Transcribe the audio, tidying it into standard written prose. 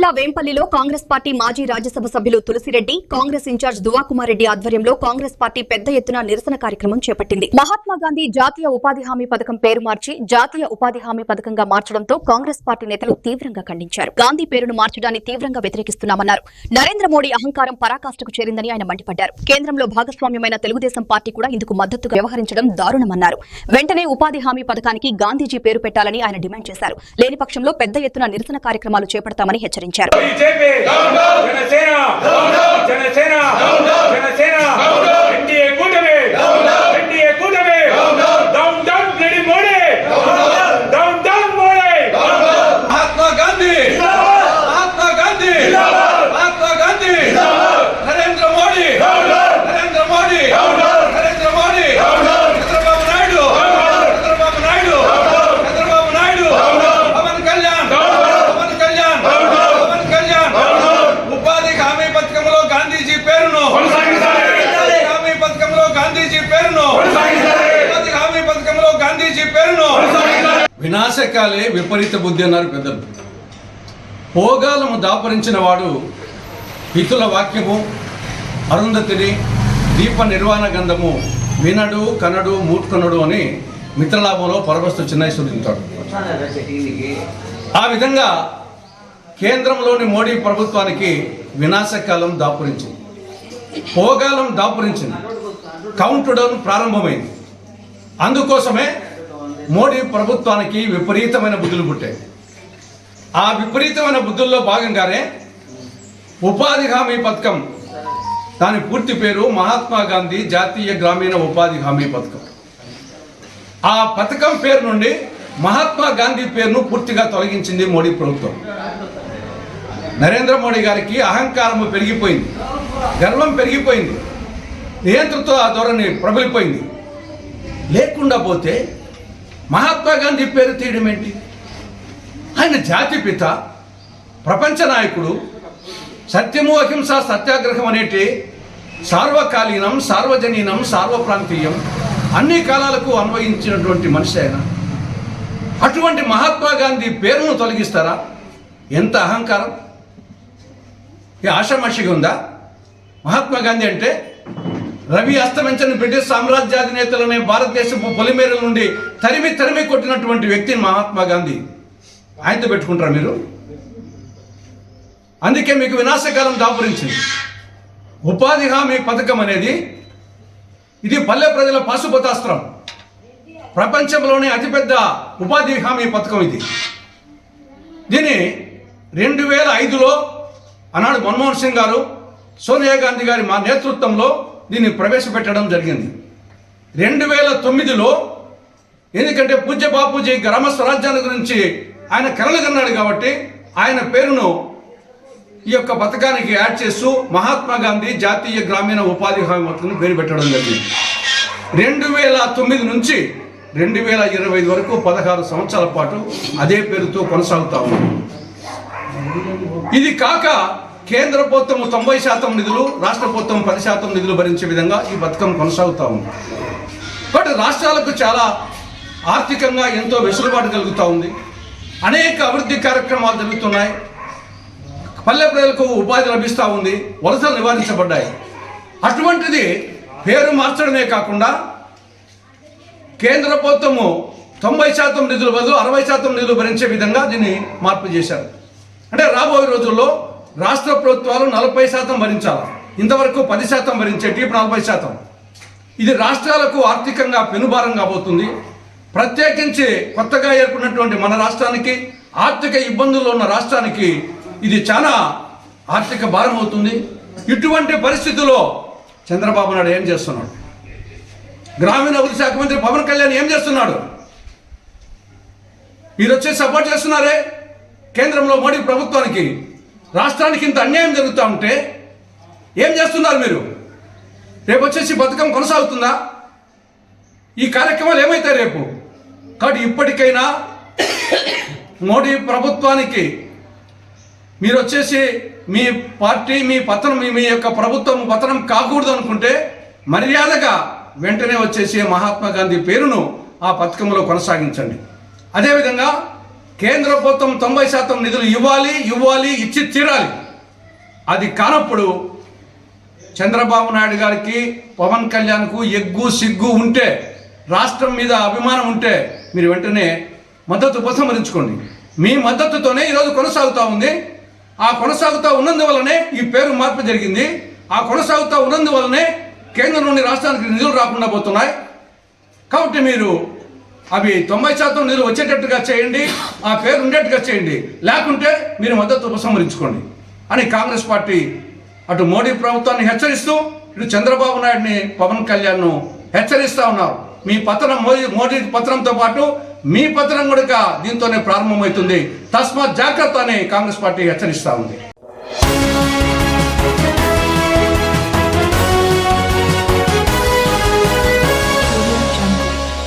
జిల్లా వేంపల్లిలో కాంగ్రెస్ పార్టీ మాజీ రాజ్యసభ సభ్యులు తులసిరెడ్డి, కాంగ్రెస్ ఇన్ఛార్జ్ దువాకుమార్ రెడ్డి ఆధ్వర్యంలో కాంగ్రెస్ పార్టీ పెద్ద ఎత్తున నిరసన కార్యక్రమం చేపట్టింది. మహాత్మా గాంధీ జాతీయ ఉపాధి హామీ పథకం పేరు మార్చి జాతీయ ఉపాధి హామీ పథకంగా మార్చడంతో కాంగ్రెస్ పార్టీ నేతలు తీవ్రంగా ఖండించారు. గాంధీ పేరును మార్చడాన్ని తీవ్రంగా వ్యతిరేకిస్తున్నామన్నారు. నరేంద్ర మోడీ అహంకారం పరాకాష్ఠకు చేరిందని ఆయన మండిపడ్డారు. కేంద్రంలో భాగస్వామ్యమైన తెలుగుదేశం పార్టీ కూడా ఇందుకు మద్దతుగా వ్యవహరించడం దారుణమన్నారు. వెంటనే ఉపాధి హామీ పథకానికి గాంధీజీ పేరు పెట్టాలని ఆయన డిమాండ్ చేశారు. లేని పక్షంలో పెద్ద ఎత్తున నిరసన కార్యక్రమాలు చేపడతామని హెచ్చరించారు. వినాశకాలే విపరీత బుద్ధి అన్నారు పెద్దలు. భోగాలము దాపరించిన వాడు హితుల వాక్యము అరుంధతిని దీప నిర్వాణ గంధము వినడు కనడు మూర్ఖనుడు అని మిత్రలాభంలో పరవస్తు చిన్నయ్య సూచించాడు. ఆ విధంగా కేంద్రంలోని మోడీ ప్రభుత్వానికి వినాశకాలం దాపురించింది, భోగాలం దాపురించింది, కౌంట్ డౌన్ ప్రారంభమైంది. అందుకోసమే మోడీ ప్రభుత్వానికి విపరీతమైన బుద్ధులు పుట్టాయి. ఆ విపరీతమైన బుద్ధుల్లో భాగంగానే ఉపాధి హామీ పథకం, దాని పూర్తి పేరు మహాత్మా గాంధీ జాతీయ గ్రామీణ ఉపాధి హామీ పథకం. ఆ పథకం పేరు నుండి మహాత్మా గాంధీ పేరును పూర్తిగా తొలగించింది మోడీ ప్రభుత్వం. నరేంద్ర మోడీ గారికి అహంకారం పెరిగిపోయింది, గర్వం పెరిగిపోయింది, నియంతృత్వ ధోరణి ప్రబలిపోయింది. లేకుండా పోతే మహాత్మా గాంధీ పేరు తీయడం ఏంటి? ఆయన జాతిపిత, ప్రపంచ నాయకుడు, సత్యము అహింస సత్యాగ్రహం అనేటి సార్వకాలీనం, సార్వజనీనం, సార్వప్రాంతీయం, అన్ని కాలాలకు అన్వయించినటువంటి మనిషి ఆయన. అటువంటి మహాత్మా గాంధీ పేరును తొలగిస్తారా? ఎంత అహంకారం! ఈ ఆషామాషిగా ఉందా? మహాత్మా గాంధీ అంటే రవి అస్తమించని బ్రిటిష్ సామ్రాజ్యాధినేతలనే భారతదేశపు పొలిమేరల నుండి తరిమి కొట్టినటువంటి వ్యక్తిని మహాత్మా గాంధీ. ఆయనతో పెట్టుకుంటారా మీరు? అందుకే మీకు వినాశకాలం దాపురించింది. ఉపాధి హామీ పథకం అనేది ఇది పల్లె ప్రజల పాశుపతాస్త్రం. ప్రపంచంలోనే అతిపెద్ద ఉపాధి హామీ పథకం ఇది. దీన్ని 2005లో ఆనాడు మన్మోహన్ సింగ్ గారు, సోనియా గాంధీ గారి మా నేతృత్వంలో దీన్ని ప్రవేశపెట్టడం జరిగింది. 2009లో ఎందుకంటే పూజ్య బాపూజీ గ్రామ స్వరాజ్యాన్ని గురించి ఆయన కలలు కన్నాడు కాబట్టి ఆయన పేరును ఈ యొక్క పథకానికి యాడ్ చేస్తూ మహాత్మా గాంధీ జాతీయ గ్రామీణ ఉపాధి హామీ పథకం పేరు పెట్టడం జరిగింది. 2009 నుంచి 2025 వరకు 16 సంవత్సరాల పాటు అదే పేరుతో కొనసాగుతా ఉంది. ఇది కాక కేంద్ర ప్రభుత్వం 90% నిధులు, రాష్ట్ర ప్రభుత్వం 10% నిధులు భరించే విధంగా ఈ పథకం కొనసాగుతూ ఉంది. బట్ రాష్ట్రాలకు చాలా ఆర్థికంగా ఎంతో వెసులుబాటు కలుగుతూ ఉంది. అనేక అభివృద్ధి కార్యక్రమాలు జరుగుతున్నాయి. పల్లె ప్రజలకు ఉపాధి లభిస్తూ ఉంది. వలసలు నివారించబడ్డాయి. అటువంటిది పేరు మార్చడమే కాకుండా కేంద్ర ప్రభుత్వము 90% నిధులు బదులు 60% నిధులు భరించే విధంగా దీన్ని మార్పు చేశారు. అంటే రాబోయే రోజుల్లో రాష్ట్ర ప్రభుత్వాలు 40% భరించాలి. ఇంతవరకు 10% భరించేటి ఇప్పుడు 40%. ఇది రాష్ట్రాలకు ఆర్థికంగా పెనుభారం కాబోతుంది. ప్రత్యేకించి కొత్తగా ఏర్పడినటువంటి మన రాష్ట్రానికి, ఆర్థిక ఇబ్బందుల్లో ఉన్న రాష్ట్రానికి ఇది చాలా ఆర్థిక భారం అవుతుంది. ఇటువంటి పరిస్థితుల్లో చంద్రబాబు నాయుడు ఏం చేస్తున్నాడు? గ్రామీణాభివృద్ధి శాఖ మంత్రి పవన్ కళ్యాణ్ ఏం చేస్తున్నాడు? మీరు వచ్చి సపోర్ట్ చేస్తున్నారే కేంద్రంలో మోడీ ప్రభుత్వానికి. రాష్ట్రానికి ఇంత అన్యాయం జరుగుతూ ఉంటే ఏం చేస్తున్నారు మీరు? రేపు వచ్చేసి పథకం కొనసాగుతుందా? ఈ కార్యక్రమాలు ఏమైతాయి రేపు? కాబట్టి ఇప్పటికైనా మోడీ ప్రభుత్వానికి మీరు వచ్చేసి మీ పార్టీ, మీ పతనం, మీ యొక్క ప్రభుత్వం పతనం కాకూడదు అనుకుంటే మర్యాదగా వెంటనే వచ్చేసి మహాత్మా గాంధీ పేరును ఆ పథకంలో కొనసాగించండి. అదేవిధంగా కేంద్ర ప్రభుత్వం 90% నిధులు ఇవ్వాలి ఇచ్చి తీరాలి. అది కానప్పుడు చంద్రబాబు నాయుడు గారికి, పవన్ కళ్యాణ్కు ఎగ్గు సిగ్గు ఉంటే, రాష్ట్రం మీద అభిమానం ఉంటే మీరు వెంటనే మద్దతు ఉపసంహరించుకోండి. మీ మద్దతుతోనే ఈరోజు కొనసాగుతూ ఉంది. ఆ కొనసాగుతూ ఉన్నందువల్లనే ఈ పేరు మార్పు జరిగింది. ఆ కొనసాగుతూ ఉన్నందువల్లనే కేంద్రం నుండి రాష్ట్రానికి నిధులు రాకుండా పోతున్నాయి. కాబట్టి మీరు అవి 90% నిధులు వచ్చేటట్టుగా చేయండి, ఆ పేరు ఉండేట్టుగా చేయండి, లేకుంటే మీరు మద్దతు ఉపసంహరించుకోండి అని కాంగ్రెస్ పార్టీ అటు మోడీ ప్రభుత్వాన్ని హెచ్చరిస్తూ, ఇటు చంద్రబాబు నాయుడిని, పవన్ కళ్యాణ్ను హెచ్చరిస్తూ ఉన్నారు. మీ పతనం మోడీ పతనంతో పాటు మీ పతనం కూడా దీంతోనే ప్రారంభమవుతుంది. తస్మాత్ జాగ్రత్త అని కాంగ్రెస్ పార్టీ హెచ్చరిస్తూ ఉంది.